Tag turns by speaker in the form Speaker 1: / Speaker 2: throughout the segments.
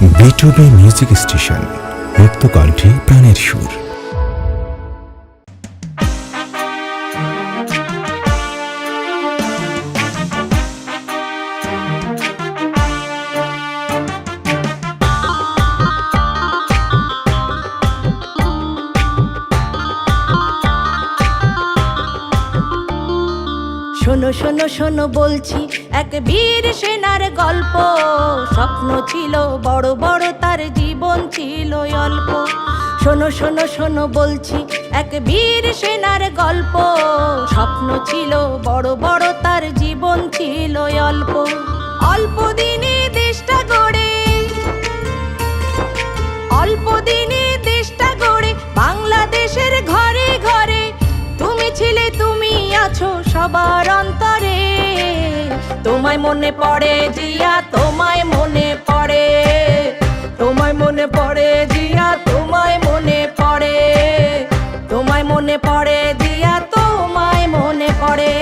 Speaker 1: B2B music station, মুক্ত কণ্ঠে প্রাণের সুর।
Speaker 2: শোনো শোনো শোনো বলছি এক বীর সেনার গল্প। স্বপ্ন ছিল বড় বড়, তার জীবন ছিল অল্প। শোনো শোনো শোনো বলছি এক বীর সেনার গল্প। স্বপ্ন ছিল বড় বড়, তার জীবন ছিল অল্প। অল্প দিনে দেশটা গড়ে, অল্প দিনে দেশটা গড়ে বাংলাদেশের ঘরে ঘরে তুমি ছিলে, তুমি আছো সবার অন্তরে। তোমায় মনে পড়ে জিয়া, তোমায় মনে পড়ে, তোমায় মনে পড়ে জিয়া, তোমায় মনে পড়ে, তোমায় মনে পড়ে জিয়া, তোমায় মনে পড়ে।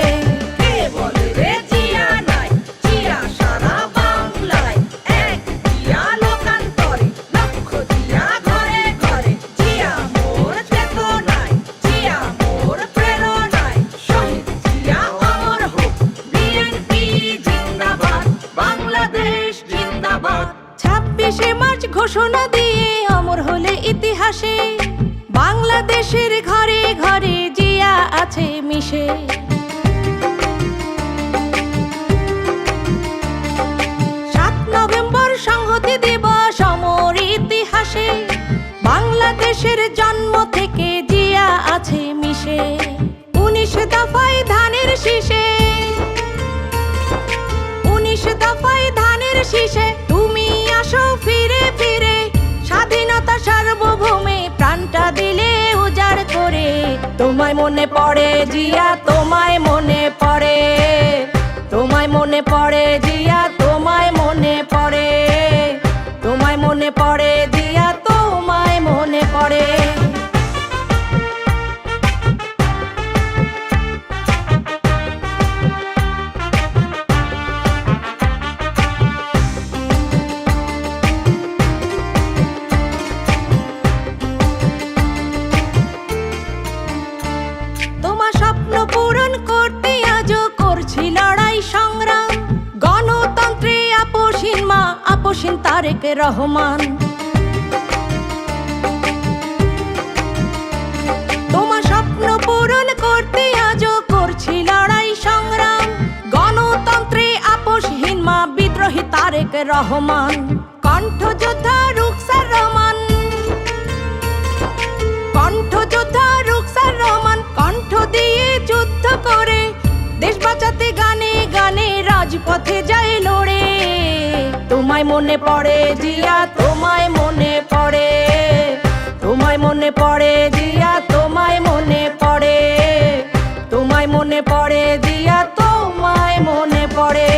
Speaker 2: কে বলে রে জিয়া নাই, জিয়া সারা বাংলায় এক, জিয়া লোকান্তরে লক্ষ, জিয়া ঘরে ঘরে, জিয়া মোর চেতনায়, জিয়া মোর প্রেরণায়, শহীদ জিয়া অমর হোক, বিএনপি জিন্দাবাদ, বাংলাদেশ জিন্দাবাদ। 26শে মার্চ ঘোষণা দিয়ে অমর হলে ইতিহাসে, বাংলাদেশের ঘরে ঘরে জিয়া আছে মিশে। 7 নভেম্বর সংহতি দিবস অমর ইতিহাসে, বাংলাদেশের জন্ম থেকে জিয়া আছে মিশে। 19 দফায় ধানের শীষে, 19 দফায় ধানের শীষে তুমি আসো ফিরে ফিরে, স্বাধীনতা সার্বভৌমে প্রাণটা দিলে উজাড় করে। তোমায় মনে পড়ে জিয়া, তোমায় মনে পড়ে, তোমায় মনে পড়ে জিয়া, তোমায় মনে পড়ে, তোমায় মনে পড়ে জিয়া, তোমায় মনে পড়ে। তোমার স্বপ্ন পূরণ করতে আজও করছি লড়াই সংগ্রাম, গণতন্ত্রে আপোষহীন মা, আপোষহীন তারেক রহমান। তোমার স্বপ্ন পূরণ করতে আজও করছি লড়াই সংগ্রাম, গণতন্ত্রে আপোষহীন মা, বিদ্রোহী তারেক রহমান। কণ্ঠযোদ্ধা রুকসার রহমান, কণ্ঠযোদ্ধা রুকসার রহমান, কণ্ঠ দিয়ে যুদ্ধ করে দেশ বাঁচাতে গানে গানে রাজপথে যায় লড়ে। তোমায় মনে পড়ে জিয়া, তোমায় মনে পড়ে, তোমায় মনে পড়ে জিয়া, তোমায় মনে পড়ে, তোমায় মনে পড়ে জিয়া, তোমায় মনে পড়ে।